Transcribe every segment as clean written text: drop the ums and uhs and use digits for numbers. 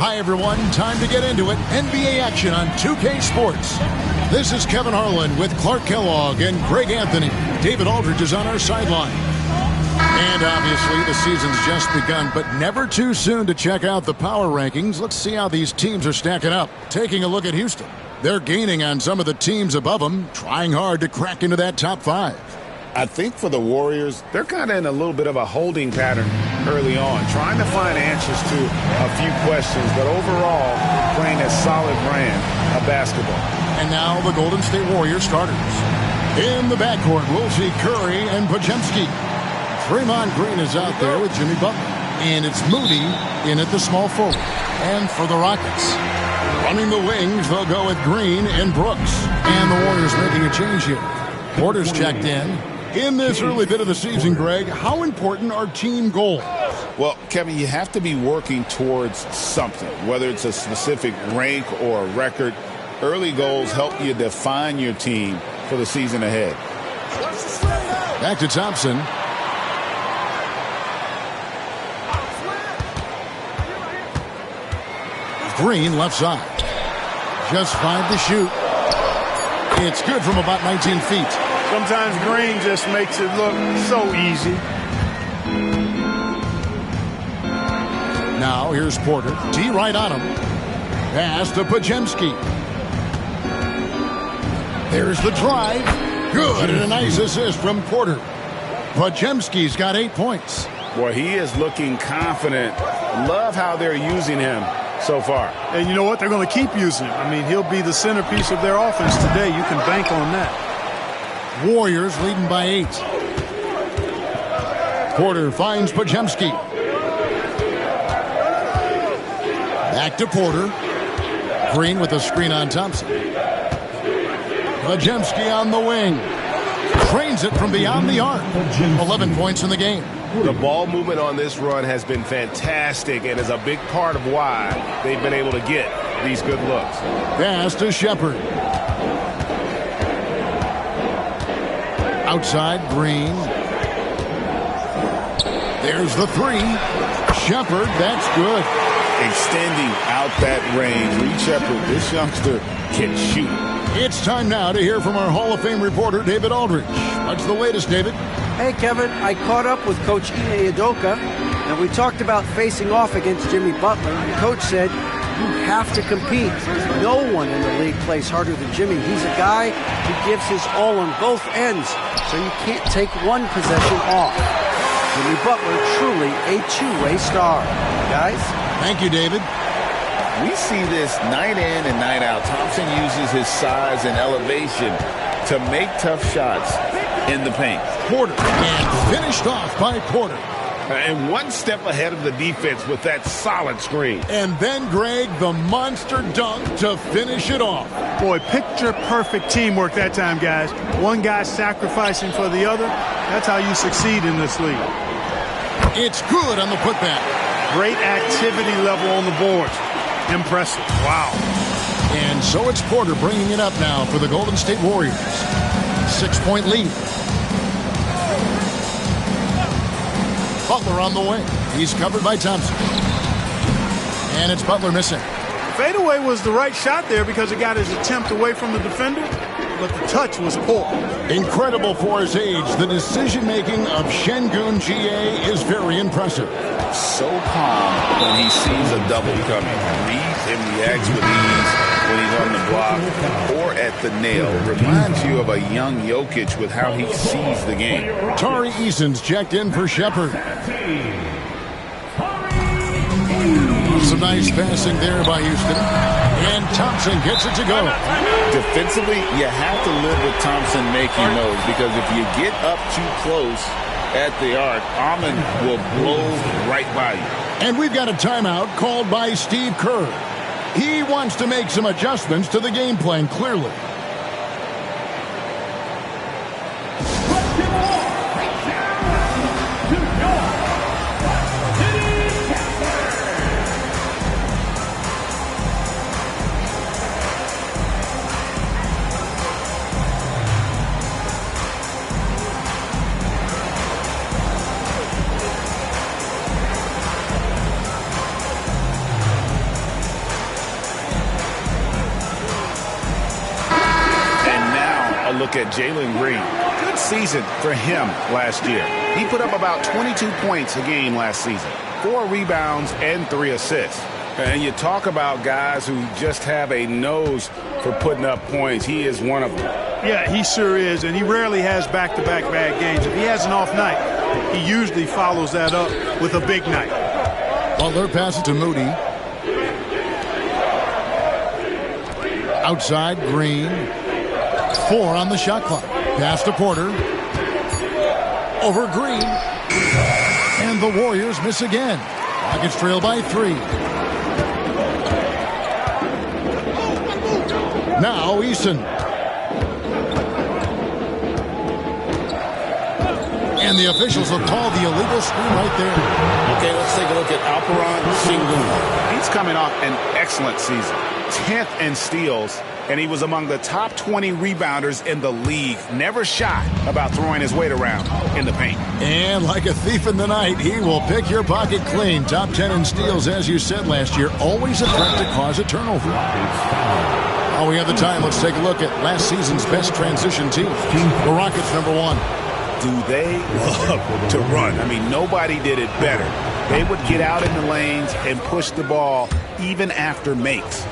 Hi, everyone. Time to get into it. NBA action on 2K Sports. This is Kevin Harlan with Clark Kellogg and Greg Anthony. David Aldridge is on our sideline. And obviously, the season's just begun, but never too soon to check out the power rankings. Let's see how these teams are stacking up. Taking a look at Houston. They're gaining on some of the teams above them, trying hard to crack into that top 5. I think for the Warriors, they're kind of in a little bit of a holding pattern early on, trying to find answers to a few questions, but overall, playing a solid brand of basketball. And now the Golden State Warriors starters. In the backcourt, we'll see Curry and Podziemski. Draymond Green is out there with Jimmy Butler. And it's Moody in at the small forward. And for the Rockets, running the wings, they'll go with Green and Brooks. And the Warriors making a change here. Porter's checked in. In this early bit of the season, Greg, how important are team goals? Well, Kevin, you have to be working towards something, whether it's a specific rank or a record. Early goals help you define your team for the season ahead. Back to Thompson. Green left side. Just 5 to shoot. It's good from about 19 feet. Sometimes Green just makes it look so easy. Now here's Porter. D right on him. Pass to Podziemski. There's the drive. Good, and a nice assist from Porter. Podziemski's got 8 points. Boy, he is looking confident. Love how they're using him so far. And you know what? They're going to keep using him. I mean, he'll be the centerpiece of their offense today. You can bank on that. Warriors leading by 8. Porter finds Podziemski. Back to Porter. Green with a screen on Thompson. Podziemski on the wing. Trains it from beyond the arc. 11 points in the game. The ball movement on this run has been fantastic and is a big part of why they've been able to get these good looks. Pass to Shepherd. Outside, Green. There's the 3. Shepherd, that's good. Extending out that range. Reed Shepherd, this youngster can shoot. It's time now to hear from our Hall of Fame reporter, David Aldridge. What's the latest, David? Hey, Kevin, I caught up with Coach Ime Udoka, and we talked about facing off against Jimmy Butler. The coach said, you have to compete. No one in the league plays harder than Jimmy. He's a guy who gives his all on both ends, so you can't take one possession off. Jimmy Butler, truly a two-way star. Guys? Thank you, David. We see this night in and night out. Thompson uses his size and elevation to make tough shots in the paint. Porter, and finished off by Porter. And one step ahead of the defense with that solid screen. And then, Greg, the monster dunk to finish it off. Boy, picture-perfect teamwork that time, guys. One guy sacrificing for the other. That's how you succeed in this league. It's good on the putback. Great activity level on the boards. Impressive. Wow. And so it's Porter bringing it up now for the Golden State Warriors. 6-point lead. Butler on the wing. He's covered by Thompson. And it's Butler missing. Fadeaway was the right shot there because it got his attempt away from the defender, but the touch was poor. Incredible for his age. The decision-making of Şengün G.A. is very impressive. So calm when he sees a double coming. Reads and reacts with ease when he's on the block or at the nail. Reminds you of a young Jokic with how he sees the game. Tari Eason's checked in for Shepherd. Some nice passing there by Houston. And Thompson gets it to go. Defensively, you have to live with Thompson making those because if you get up too close at the arc, Ahmed will blow right by you. And we've got a timeout called by Steve Kerr. He wants to make some adjustments to the game plan, clearly. look at Jalen Green. Good season for him last year. He put up about 22 points a game last season, 4 rebounds and 3 assists. And you talk about guys who just have a nose for putting up points. He is one of them. Yeah, he sure is, and he rarely has back-to-back bad games. If he has an off night, he usually follows that up with a big night. Butler passes to Moody. Outside, Green. 4 on the shot clock. Pass to Porter. Over Green. And the Warriors miss again. Rockets trail by 3. Now Eason. And the officials will call the illegal screen right there. Okay, let's take a look at Alperen Sengun. He's coming off an excellent season. 10th in steals, and he was among the top 20 rebounders in the league. Never shy about throwing his weight around in the paint. And like a thief in the night, he will pick your pocket clean. Top 10 in steals, as you said last year. Always a threat to cause a turnover. While we have the time, let's take a look at last season's best transition team. The Rockets, number 1. Do they love to run? I mean, nobody did it better. They would get out in the lanes and push the ball even after makes.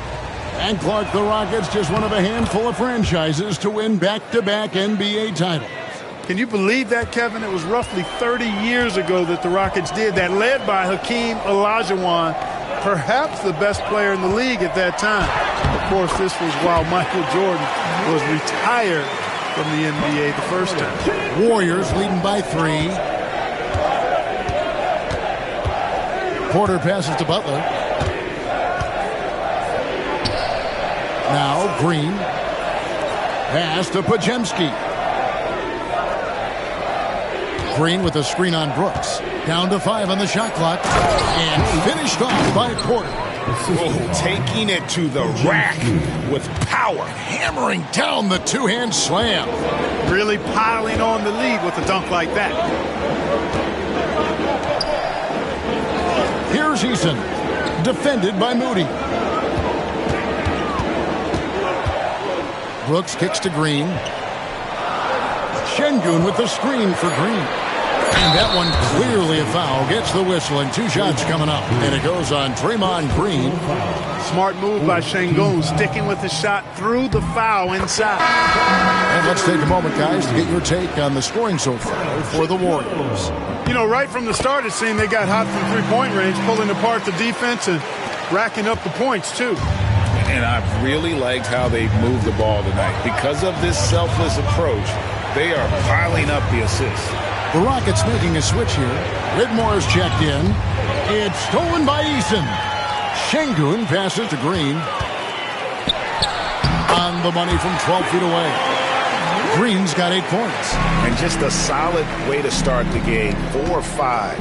And Clark, the Rockets, just one of a handful of franchises to win back-to-back NBA titles. Can you believe that, Kevin? It was roughly 30 years ago that the Rockets did that, led by Hakeem Olajuwon, perhaps the best player in the league at that time. Of course, this was while Michael Jordan was retired from the NBA the first time. Warriors leading by 3. Porter passes to Butler. Now Green. Pass to Podziemski. Green with a screen on Brooks. Down to 5 on the shot clock. And finished off by Porter. Oh, taking it to the rack with power. Hammering down the two-hand slam. Really piling on the lead with a dunk like that. Here's Eason. Defended by Moody. Brooks kicks to Green. Sengun with the screen for Green. And that one clearly a foul. Gets the whistle and 2 shots coming up. And it goes on Draymond Green. Smart move by Sengun, sticking with the shot through the foul inside. And let's take a moment, guys, to get your take on the scoring so far for the Warriors. You know, right from the start, it seemed they got hot from three-point range, pulling apart the defense and racking up the points, too. And I've really liked how they've moved the ball tonight. Because of this selfless approach, they are piling up the assists. The Rockets making a switch here. Whitmore is checked in. It's stolen by Eason. Sengun passes to Green. On the money from 12 feet away. Green's got 8 points. And just a solid way to start the game. 4-5.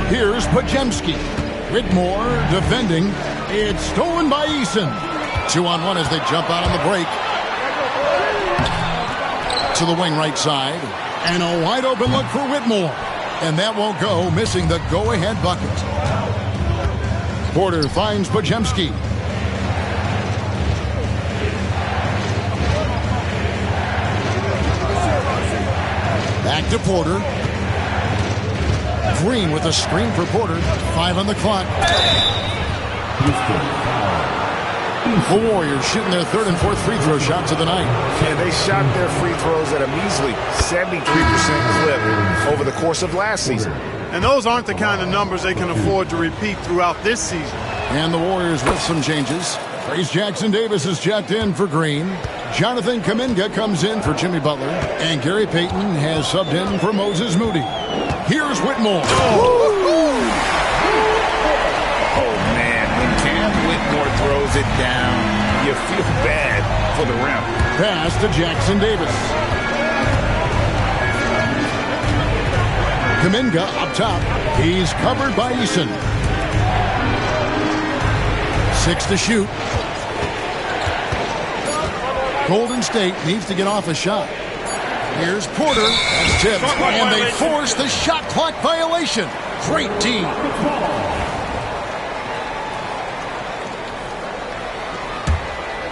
Here's Podziemski. Whitmore defending. It's stolen by Eason. 2-on-1 as they jump out on the break. To the wing right side. And a wide open look for Whitmore. And that won't go, missing the go-ahead bucket. Porter finds Podziemski. Back to Porter. Green with a screen for Porter. 5 on the clock. The Warriors shooting their 3rd and 4th free throw shots of the night. And they shot their free throws at a measly 73% clip over the course of last season. And those aren't the kind of numbers they can afford to repeat throughout this season. And the Warriors with some changes. Trace Jackson-Davis is checked in for Green. Jonathan Kuminga comes in for Jimmy Butler. And Gary Payton has subbed in for Moses Moody. Here's Whitmore. Whitmore throws it down. You feel bad for the rim. Pass to Jackson-Davis. Kuminga up top. He's covered by Eason. 6 to shoot. Golden State needs to get off a shot. Here's Porter. That's tipped. And they force the shot clock violation. Great team.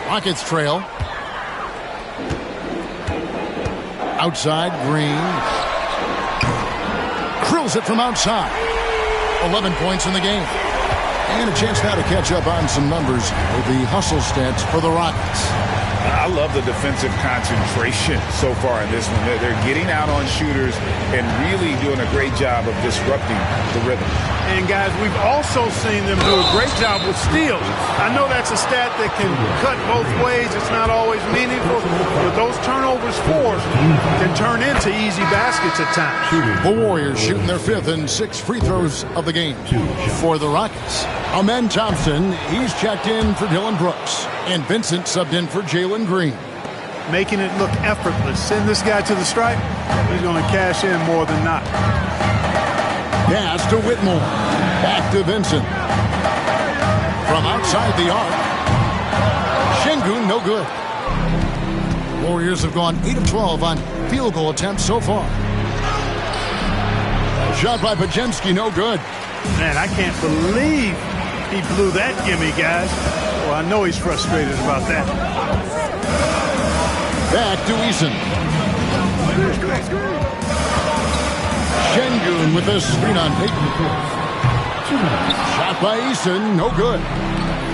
Rockets trail. Outside, Green. Drills it from outside. 11 points in the game. And a chance now to catch up on some numbers with the hustle stats for the Rockets. I love the defensive concentration so far in this one. They're getting out on shooters and really doing a great job of disrupting the rhythm. And, guys, we've also seen them do a great job with steals. I know that's a stat that can cut both ways. It's not always meaningful, but those turnovers forced can turn into easy baskets at times. The Warriors shooting their 5th and 6th free throws of the game. For the Rockets, Amen Thompson, he's checked in for Dylan Brooks. And Vincent subbed in for Jalen Green. Making it look effortless. Send this guy to the stripe, he's going to cash in more than not. Pass to Whitmore. Back to Vincent. From outside the arc. Şengün, no good. Warriors have gone 8 of 12 on field goal attempts so far. Shot by Podziemski, no good. Man, I can't believe he blew that gimme, guys. Well, I know he's frustrated about that. Back to Eason. Şengün with a screen on Payton. Shot by Eason, no good.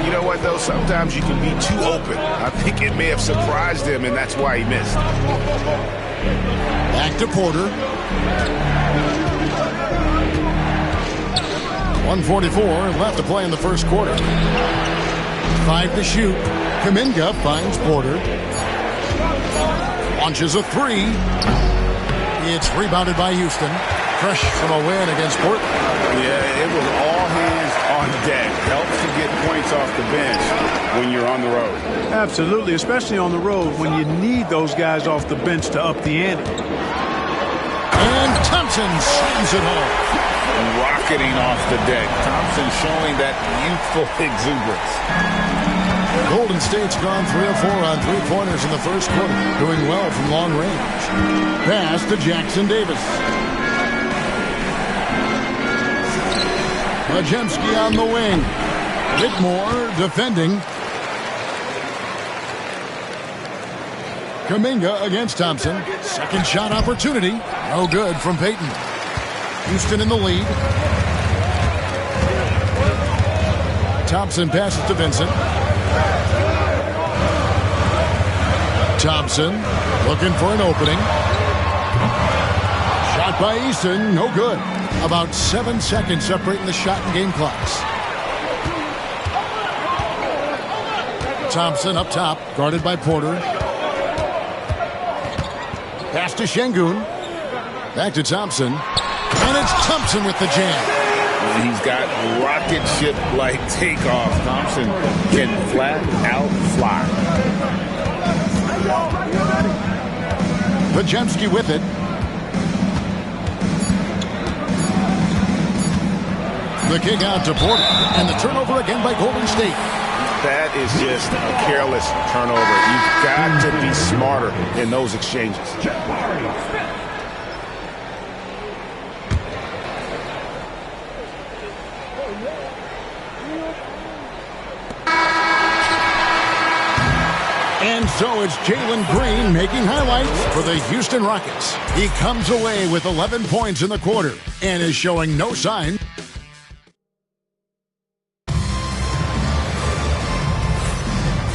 You know what, though? Sometimes you can be too open. I think it may have surprised him, and that's why he missed. Back to Porter. 1:44 left to play in the first quarter. 5 to shoot. Kuminga finds Porter. Launches a 3. It's rebounded by Houston. Fresh from a win against Portland. Yeah, it was all hands on deck. Helps to get points off the bench when you're on the road. Absolutely, especially on the road when you need those guys off the bench to up the ante. And Thompson slams it home. Rocketing off the deck. Thompson showing that youthful exuberance. Golden State's gone 3 of 4 on three-pointers in the first quarter, doing well from long range. Pass to Jackson Davis. Podziemski on the wing. Whitmore defending. Kuminga against Thompson. Second shot opportunity. No good from Payton. Houston in the lead. Thompson passes to Vincent. Thompson looking for an opening. Shot by Eason, no good. About 7 seconds separating the shot and game clocks. Thompson up top, guarded by Porter. Pass to Şengün. Back to Thompson. And it's Thompson with the jam. He's got rocket ship-like takeoff. Thompson can flat out fly. Podziemski with it. The kick out to Porter. And the turnover again by Golden State. That is just a careless turnover. You've got to be smarter in those exchanges. And so it's Jalen Green making highlights for the Houston Rockets. He comes away with 11 points in the quarter and is showing no sign.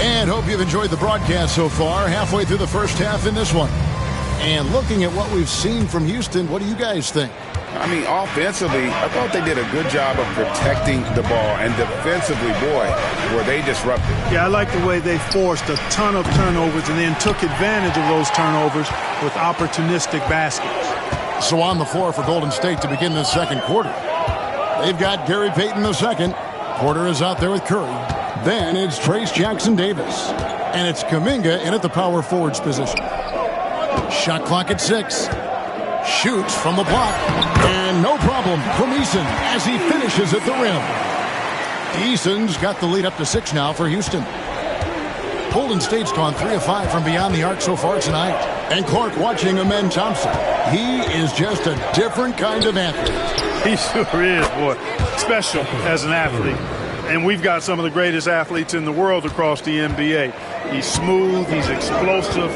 And hope you've enjoyed the broadcast so far, halfway through the first half in this one. And looking at what we've seen from Houston, what do you guys think? I mean, offensively, I thought they did a good job of protecting the ball. And defensively, boy, were they disruptive. Yeah, I like the way they forced a ton of turnovers and then took advantage of those turnovers with opportunistic baskets. So on the floor for Golden State to begin the second quarter. They've got Gary Payton II. Porter is out there with Curry. Then it's Trayce Jackson-Davis. And it's Kuminga in at the power forwards position. Shot clock at 6. Shoots from the block. And no problem from Eason as he finishes at the rim. Eason's got the lead up to 6 now for Houston. Golden State's gone 3 of 5 from beyond the arc so far tonight. And Clark watching Amen Thompson. He is just a different kind of athlete. He sure is, boy. Special as an athlete. And we've got some of the greatest athletes in the world across the NBA. He's smooth, he's explosive,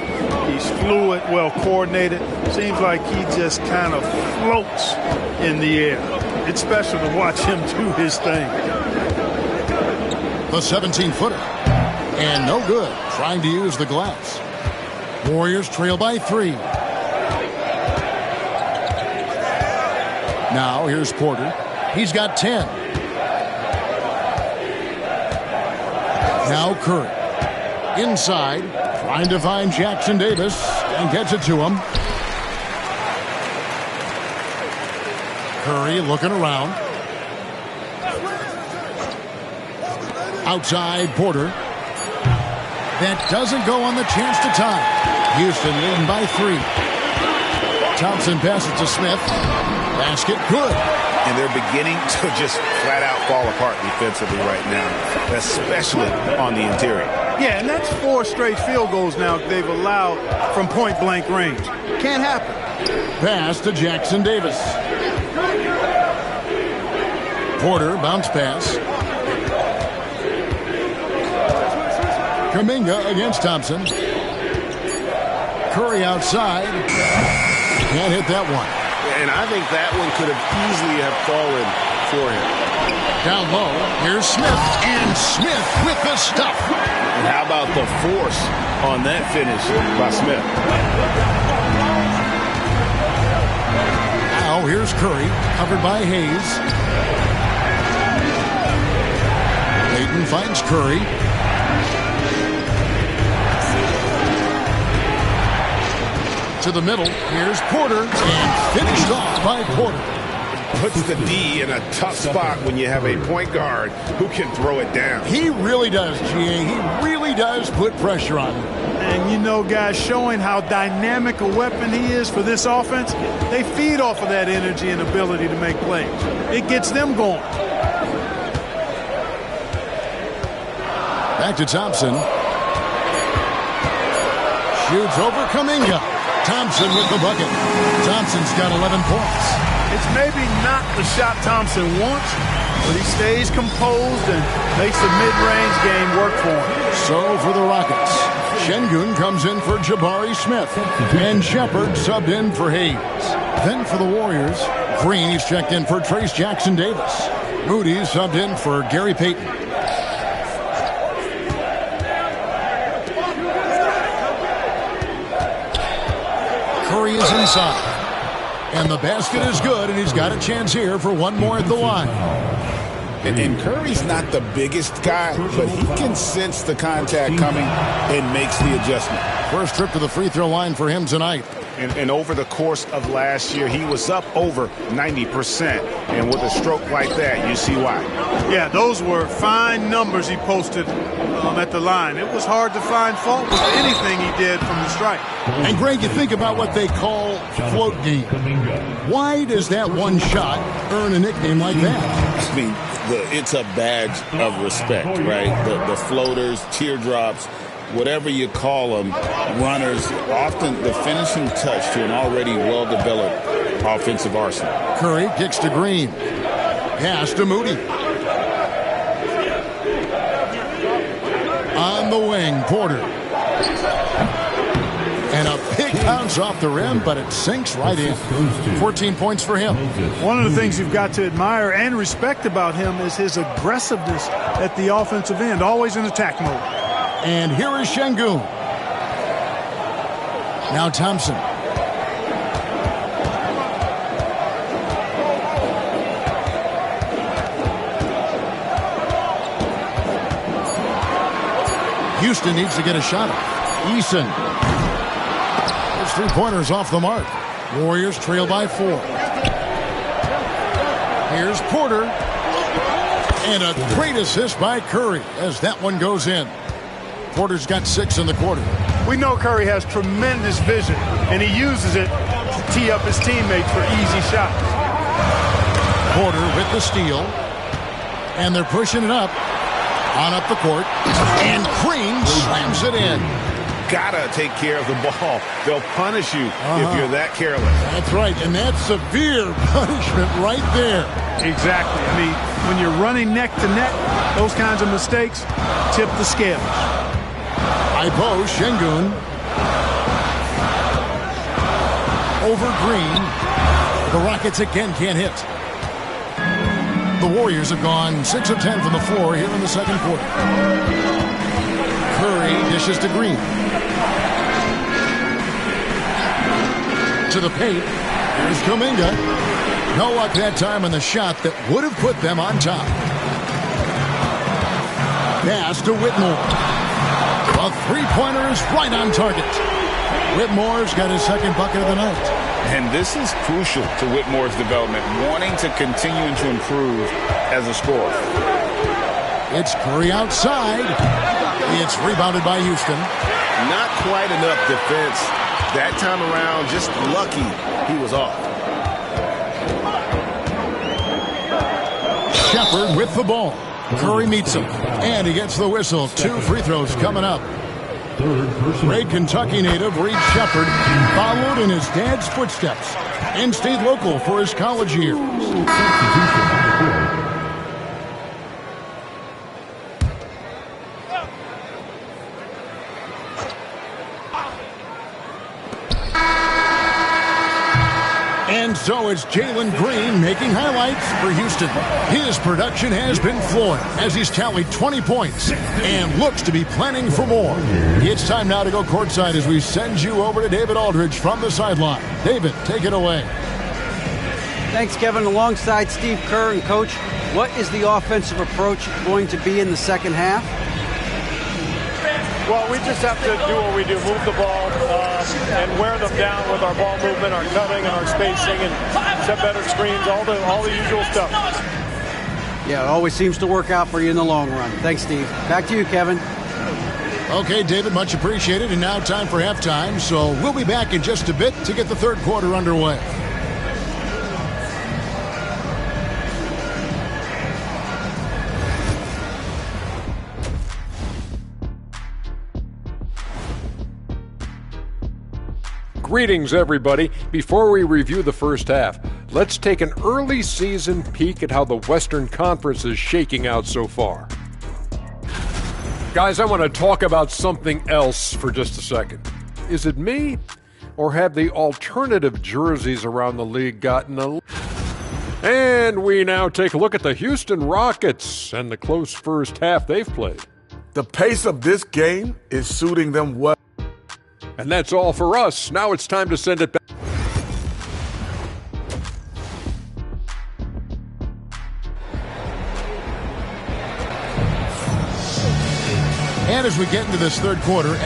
he's fluid, well coordinated. Seems like he just kind of floats in the air. It's special to watch him do his thing. The 17-footer. And no good, trying to use the glass. Warriors trail by 3. Now here's Porter. He's got 10. Now Curry. Inside, trying to find Jackson Davis, and gets it to him. Curry looking around. Outside, Porter. That doesn't go on the chance to tie. Houston leading by 3. Thompson passes to Smith. Basket, good. And they're beginning to just flat out fall apart defensively right now, especially on the interior. Yeah, and that's 4 straight field goals now they've allowed from point-blank range. Can't happen. Pass to Jackson Davis. Porter, bounce pass. Kuminga against Thompson. Curry outside. Can't hit that one. And I think that one could have easily have fallen for him. Down low, here's Smith. And Smith with the stuff. And how about the force on that finish by Smith? Now here's Curry, covered by Hayes. Payton finds Curry. To the middle, here's Porter, and finished off by Porter. Puts the D in a tough spot when you have a point guard who can throw it down. He really does, GA. He really does put pressure on him. And you know, guys, showing how dynamic a weapon he is for this offense, they feed off of that energy and ability to make plays. It gets them going. Back to Thompson. Shoots over Kuminga. Thompson with the bucket. Thompson's got 11 points. It's maybe not the shot Thompson wants, but he stays composed and makes the mid-range game work for him. So for the Rockets, Şengün comes in for Jabari Smith, and Shepard subbed in for Hayes. Then for the Warriors, Green, he's checked in for Trace Jackson Davis. Moody subbed in for Gary Payton. Curry is inside. And the basket is good, and he's got a chance here for one more at the line. And Curry's not the biggest guy, but he can sense the contact coming and makes the adjustment. First trip to the free throw line for him tonight. And over the course of last year, he was up over 90%. And with a stroke like that, you see why. Yeah, those were fine numbers he posted at the line. It was hard to find fault with anything he did from the stripe. And, Greg, you think about what they call float game. Why does that one shot earn a nickname like that? I mean, it's a badge of respect, right? The floaters, teardrops, whatever you call them, runners, often the finishing touch to an already well-developed offensive arsenal. Curry kicks to Green. Pass to Moody. On the wing, Porter. And a big bounce off the rim, but it sinks right in. 14 points for him. One of the things you've got to admire and respect about him is his aggressiveness at the offensive end, always in attack mode. And here is Şengün. Now Thompson. Houston needs to get a shot off. Eason. His three-pointers off the mark. Warriors trail by 4. Here's Porter. And a great assist by Curry as that one goes in. Porter's got 6 in the quarter. We know Curry has tremendous vision, and he uses it to tee up his teammates for easy shots. Porter with the steal. And they're pushing it up. On up the court. And Green slams it in. Gotta take care of the ball. They'll punish you if you're that careless. That's right, and that's severe punishment right there. Exactly. I mean, when you're running neck to neck, those kinds of mistakes tip the scales. Ipo Şengün. Over Green. The Rockets again can't hit. The Warriors have gone 6 of 10 from the floor here in the second quarter. Curry dishes to Green. To the paint. Here's Kuminga. No luck that time on the shot that would have put them on top. Pass to Whitmore. A three-pointer is right on target. Whitmore's got his second bucket of the night. And this is crucial to Whitmore's development, wanting to continue to improve as a scorer. It's Curry outside. It's rebounded by Houston. Not quite enough defense. That time around, just lucky he was off. Shepherd with the ball. Curry meets him, and he gets the whistle. 2 free throws coming up. Great Kentucky native Reed Shepherd followed in his dad's footsteps and stayed local for his college years. And so it's Jalen Green making highlights for Houston. His production has been flowing as he's tallied 20 points and looks to be planning for more. It's time now to go courtside as we send you over to David Aldridge from the sideline. David, take it away. Thanks, Kevin. Alongside Steve Kerr and Coach, what is the offensive approach going to be in the second half? Well, we just have to do what we do, move the ball and wear them down with our ball movement, our cutting, and our spacing, and set better screens, all the usual stuff. Yeah, it always seems to work out for you in the long run. Thanks, Steve. Back to you, Kevin. Okay, David, much appreciated. And now time for halftime, so we'll be back in just a bit to get the third quarter underway. Greetings, everybody. Before we review the first half, let's take an early season peek at how the Western Conference is shaking out so far. Guys, I want to talk about something else for just a second. Is it me, or have the alternative jerseys around the league gotten a... And we now take a look at the Houston Rockets and the close first half they've played. The pace of this game is suiting them well. And that's all for us. Now it's time to send it back. And as we get into this third quarter...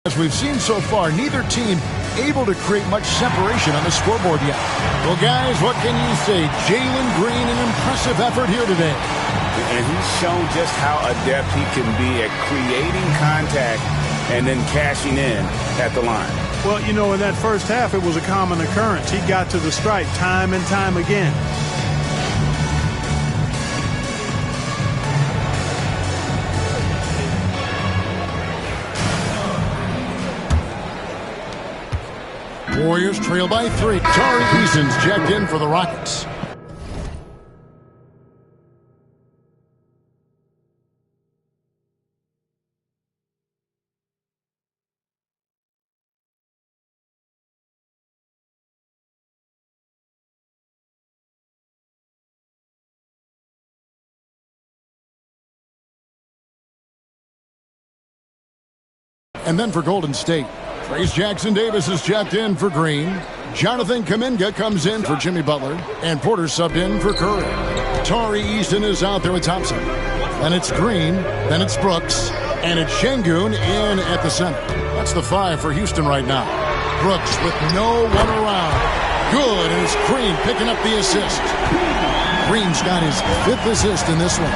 As we've seen so far, neither team able to create much separation on the scoreboard yet. Well, guys, what can you say? Jalen Green, an impressive effort here today. And he's shown just how adept he can be at creating contact and then cashing in at the line. Well, you know, in that first half, it was a common occurrence. He got to the stripe time and time again. Warriors trail by 3. Tari Eason's checked in for the Rockets. And then for Golden State, Trayce Jackson-Davis is checked in for Green. Jonathan Kuminga comes in for Jimmy Butler. And Porter subbed in for Curry. Tari Eason is out there with Thompson. Then it's Green. Then it's Brooks. And it's Şengün in at the center. That's the 5 for Houston right now. Brooks with no one around. Good, and it's Green picking up the assist. Green's got his 5th assist in this one.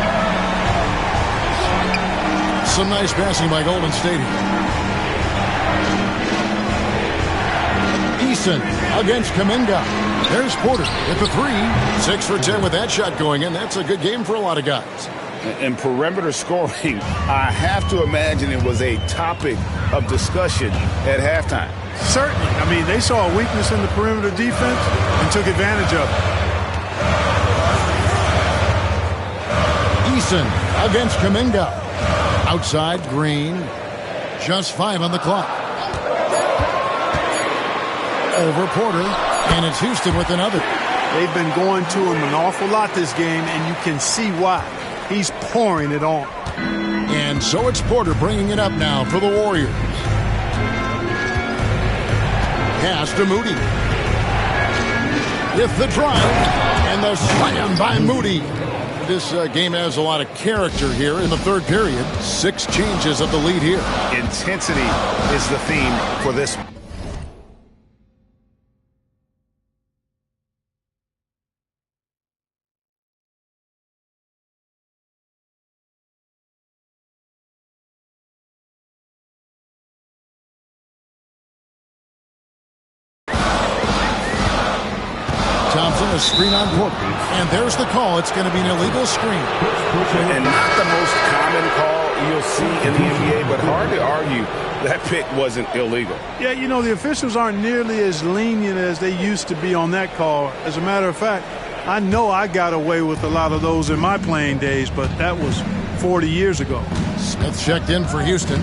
Some nice passing by Golden State here. Eason against Kuminga. There's Porter with the 3. 6 for 10 with that shot going in. That's a good game for a lot of guys. And perimeter scoring, I have to imagine it was a topic of discussion at halftime. Certainly. I mean, they saw a weakness in the perimeter defense and took advantage of it. Eason against Kuminga. Outside, Green. Just 5 on the clock. Over Porter, and it's Houston with another. They've been going to him an awful lot this game, and you can see why. He's pouring it on. And so it's Porter bringing it up now for the Warriors. Pass to Moody. With the drive, and the slam by Moody. This game has a lot of character here in the third period. 6 changes of the lead here. Intensity is the theme for this one. Thompson, a screen on Porter. And there's the call. It's going to be an illegal screen. And not the most common call you'll see in the NBA, but hard to argue that pick wasn't illegal. Yeah, you know, the officials aren't nearly as lenient as they used to be on that call. As a matter of fact, I know I got away with a lot of those in my playing days, but that was 40 years ago. Smith checked in for Houston.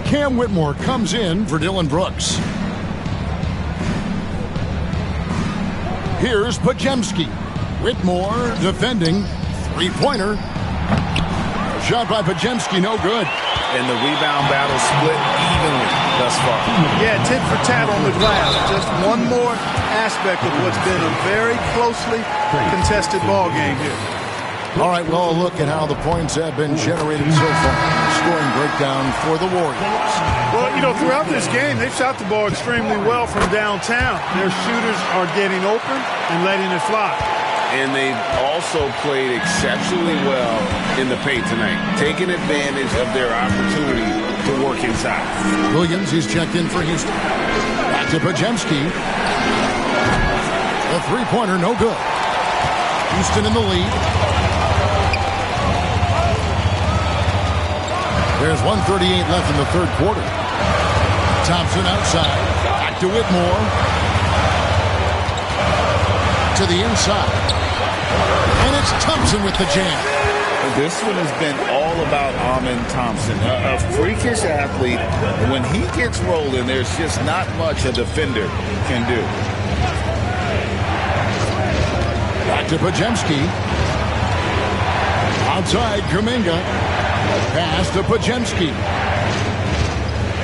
Cam Whitmore comes in for Dillon Brooks. Here's Podziemski. Whitmore defending. 3-pointer. Shot by Podziemski, no good. And the rebound battle split evenly thus far. Yeah, tit for tat on the glass. Just one more aspect of what's been a very closely contested ball game here. All right, well, look at how the points have been generated so far. Scoring breakdown for the Warriors. Well, you know, throughout this game, they've shot the ball extremely well from downtown. Their shooters are getting open and letting it fly. And they've also played exceptionally well in the paint tonight, taking advantage of their opportunity to work inside. Williams, he's checked in for Houston. Back to Podziemski. The 3-pointer, no good. Houston in the lead. There's 1:38 left in the third quarter. Thompson outside. Back to Whitmore. To the inside. And it's Thompson with the jam. This one has been all about Amen Thompson, a freakish athlete. When he gets rolling, there's just not much a defender can do. Back to Podziemski. Outside, Kuminga. Pass to Podziemski.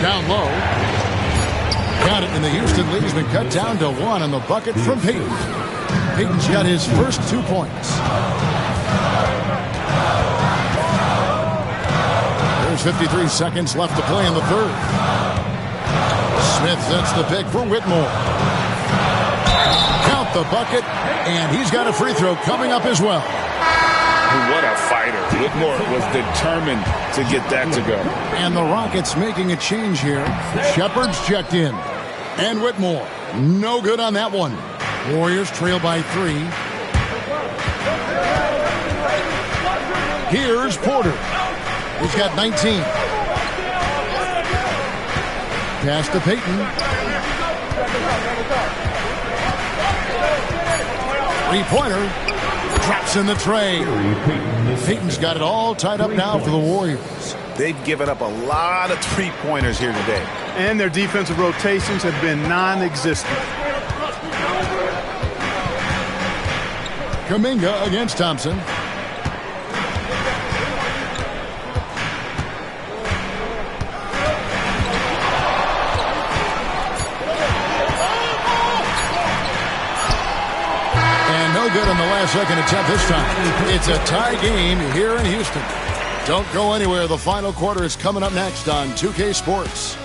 Down low. Got it, and the Houston lead has been cut down to 1 on the bucket from Payton. Payton's got his first 2 points. There's 53 seconds left to play in the third. Smith sets the pick for Whitmore. Count the bucket, and he's got a free throw coming up as well. What a fighter. Whitmore was determined to get that to go. And the Rockets making a change here. Shepard's checked in. And Whitmore, no good on that one. Warriors trail by 3. Here's Porter. He's got 19. Pass to Payton. Three-pointer. Drops in the tray. Payton's got it all tied up now for the Warriors. They've given up a lot of three-pointers here today. And their defensive rotations have been non-existent. Kuminga against Thompson. No good on the last second attempt this time. It's a tie game here in Houston. Don't go anywhere. The final quarter is coming up next on 2K Sports.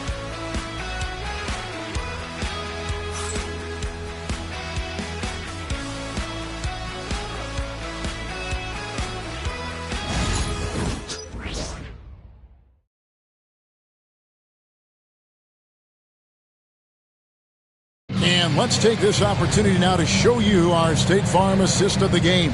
And let's take this opportunity now to show you our State Farm assist of the game.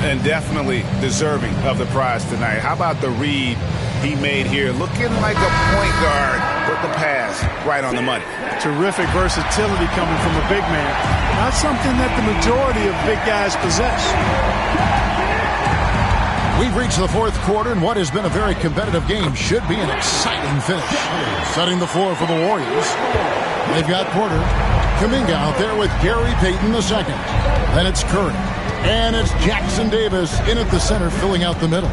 And definitely deserving of the prize tonight. How about the read he made here? Looking like a point guard. Put the pass right on the money. Terrific versatility coming from a big man. Not something that the majority of big guys possess. We've reached the fourth quarter, and what has been a very competitive game should be an exciting finish. Setting the floor for the Warriors. They've got Porter. Kuminga out there with Gary Payton II. Then it's Curry. And it's Jackson Davis in at the center, filling out the middle.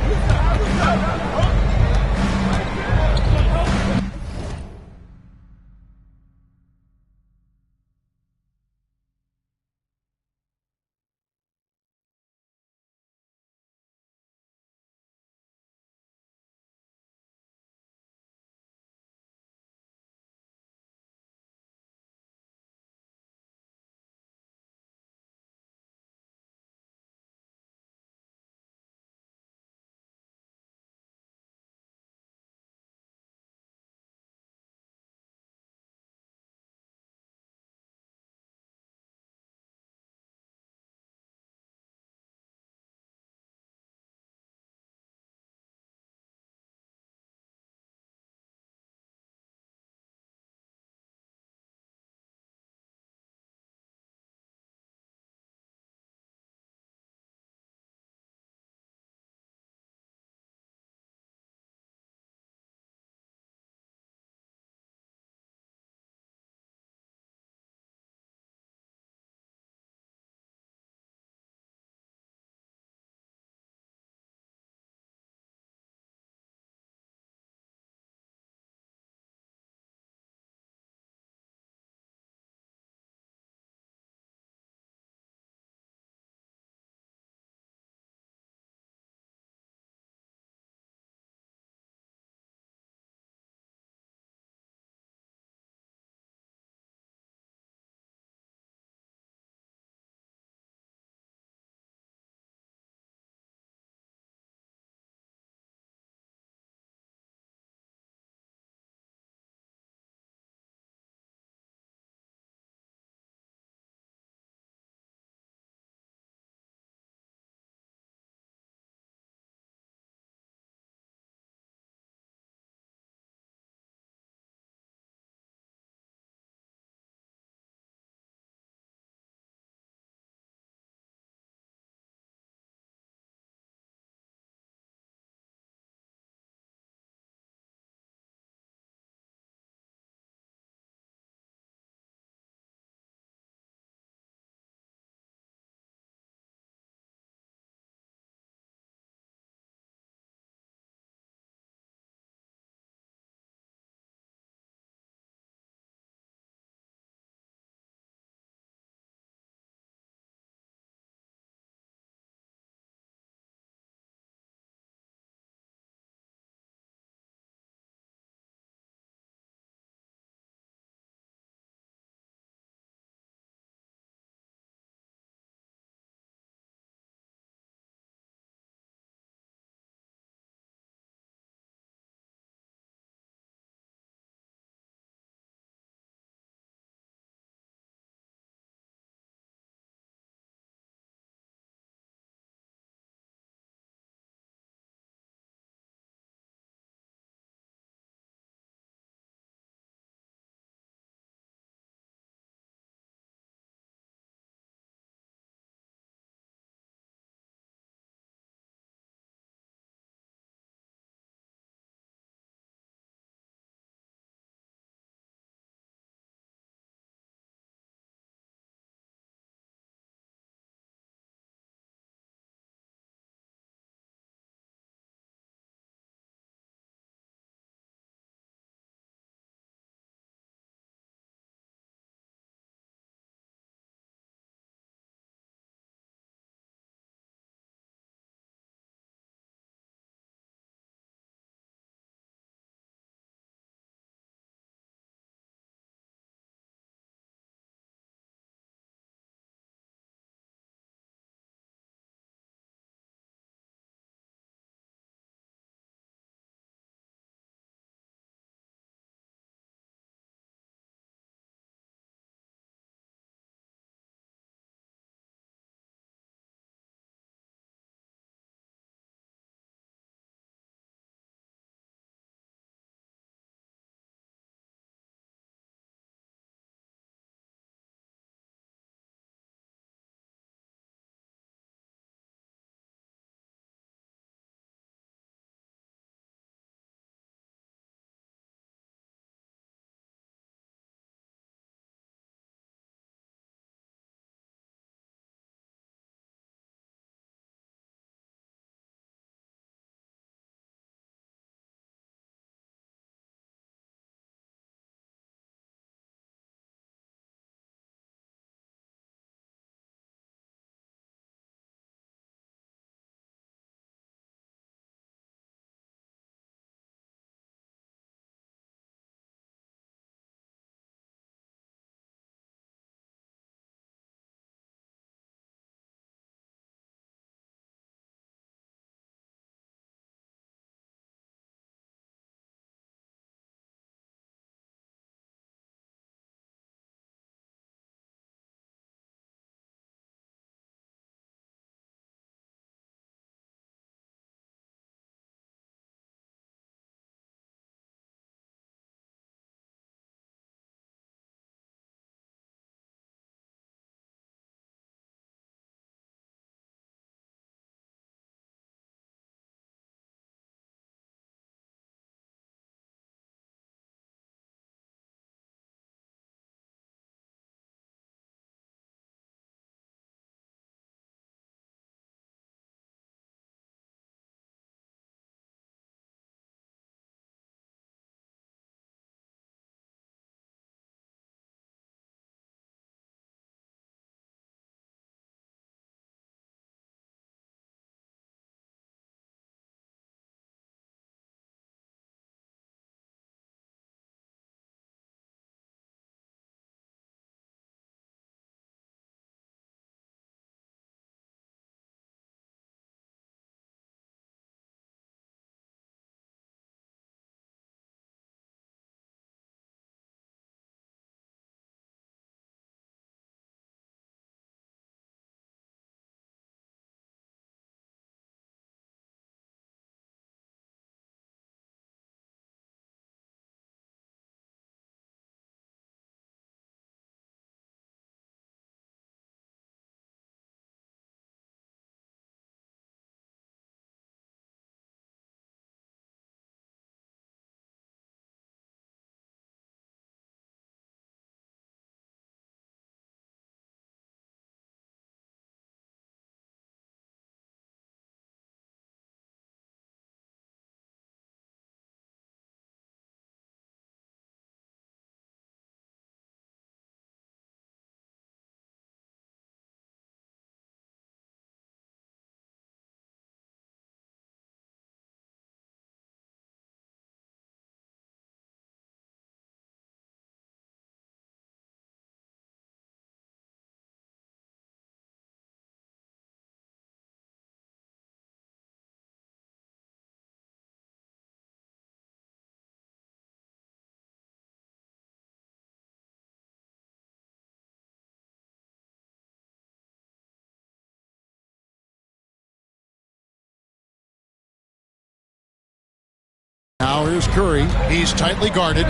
here's Curry. He's tightly guarded.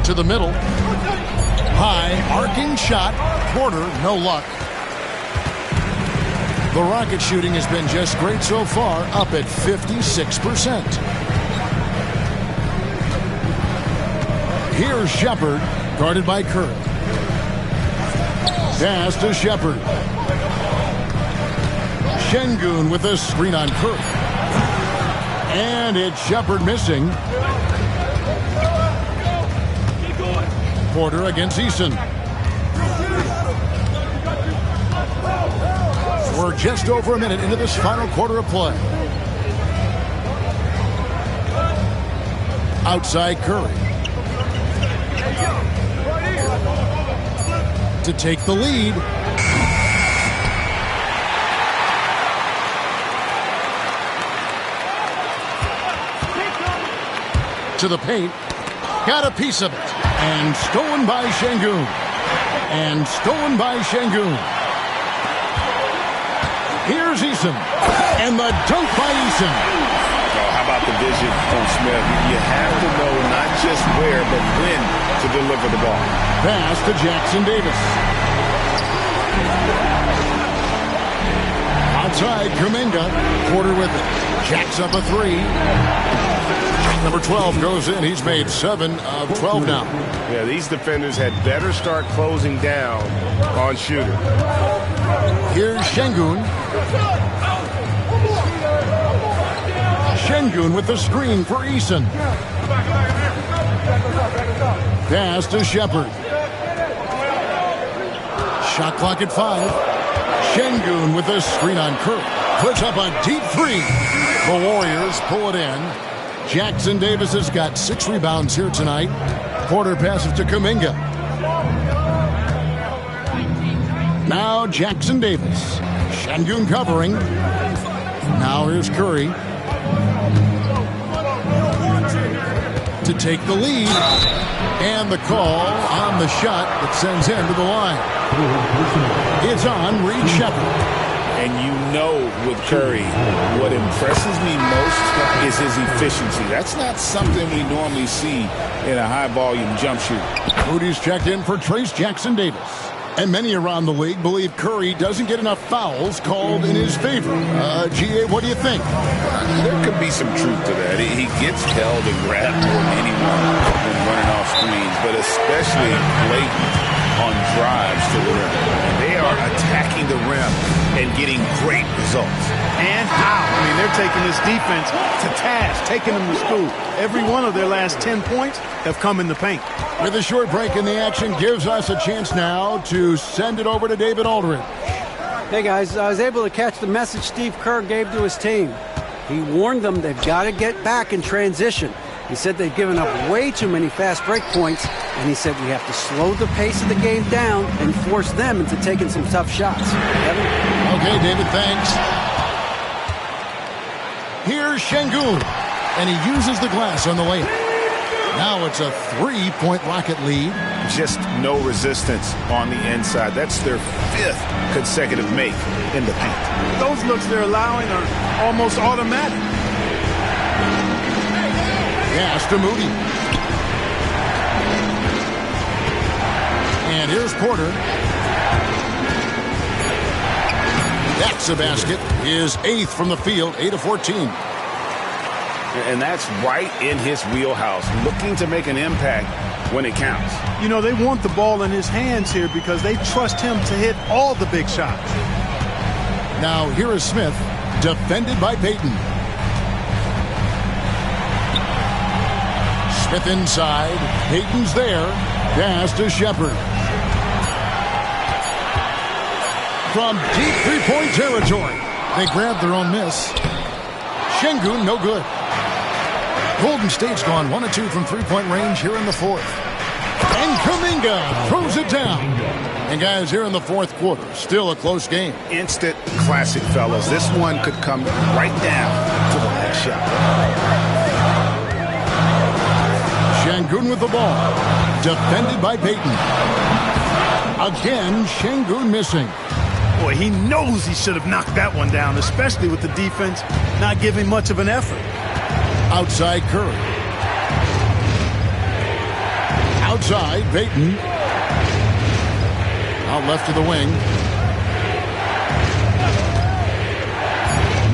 To the middle. High, arcing shot. Porter, no luck. The Rocket shooting has been just great so far, up at 56%. Here's Shepard, guarded by Curry. Pass to Shepard. Şengün with a screen on Curry. And it's Shepard missing. Porter against Eason. We're just over a minute into this final quarter of play. Outside Curry. To take the lead. To the paint. Got a piece of it. And stolen by Şengün. And stolen by Şengün. Here's Eason. And the dunk by Eason. Oh, how about the vision from Smith? You have to know not just where, but when to deliver the ball. Pass to Jackson Davis. Outside, Kuminga. Porter with it. Jacks up a three. Number 12 goes in. He's made 7 of 12 now. Yeah, these defenders had better start closing down on shooter. Here's Şengün. Şengün with the screen for Eason. Pass to Shepard. Shot clock at 5. Şengün with a screen on Curry. Puts up a deep three. The Warriors pull it in. Jackson Davis has got 6 rebounds here tonight. Porter passes to Kuminga. Now Jackson Davis. Şengün covering. Now here's Curry. To take the lead. And the call on the shot that sends him to the line. It's on Reed Shepard. And you know with Curry, what impresses me most is his efficiency. That's not something we normally see in a high-volume jump shooter. Moody's checked in for Trace Jackson Davis. And many around the league believe Curry doesn't get enough fouls called in his favor. G.A., what do you think? There could be some truth to that. He gets held and grabbed more than anyone when running off screens, but especially blatant on drives to the rim. They are attacking the rim and getting great results. And how? I mean, they're taking this defense to task, taking them to school. Every one of their last 10 points have come in the paint. With a short break in the action, gives us a chance now to send it over to David Aldridge. Hey, guys, I was able to catch the message Steve Kerr gave to his team. He warned them they've got to get back in transition. He said they've given up way too many fast break points, and he said we have to slow the pace of the game down and force them into taking some tough shots. Kevin? Okay, David, thanks. Here's Şengün, and he uses the glass on the layup. Now it's a 3-point Rocket lead. Just no resistance on the inside. That's their 5th consecutive make in the paint. Those looks they're allowing are almost automatic. Pass to Moody. And here's Porter. That's a basket. His 8th from the field, 8 of 14. And that's right in his wheelhouse, looking to make an impact when it counts. You know, they want the ball in his hands here because they trust him to hit all the big shots. Now here is Smith, defended by Payton. Smith inside. Payton's there. Pass to Shepard. From deep three-point territory. They grabbed their own miss. Şengün, no good. Golden State's gone 1 of 2 from three-point range here in the 4th. And Kuminga throws it down. And guys, here in the 4th quarter, still a close game. Instant classic, fellas. This one could come right down to the last shot. Şengün with the ball. Defended by Payton. Again, Şengün missing. Boy, he knows he should have knocked that one down, especially with the defense not giving much of an effort. Outside Curry. Outside, Payton. Out left to the wing.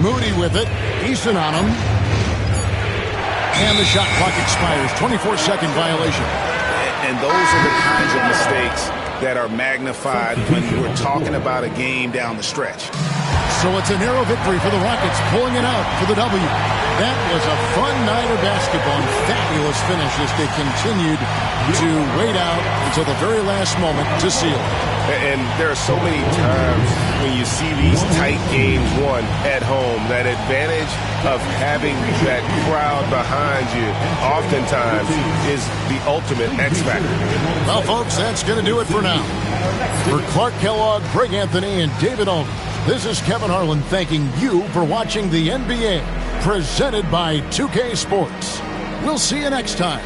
Moody with it. Easton on him. And the shot clock expires. 24-second violation. And those are the kinds of mistakes that are magnified when we're talking about a game down the stretch. So it's a narrow victory for the Rockets, pulling it out for the W. That was a fun night of basketball and fabulous finish as they continued to wait out until the very last moment to seal it. And there are so many times when you see these tight games won at home, that advantage of having that crowd behind you oftentimes is the ultimate X factor. Well, folks, that's going to do it for now. For Clark Kellogg, Greg Anthony, and David Aldridge, this is Kevin Harlan thanking you for watching the NBA, presented by 2K Sports. We'll see you next time.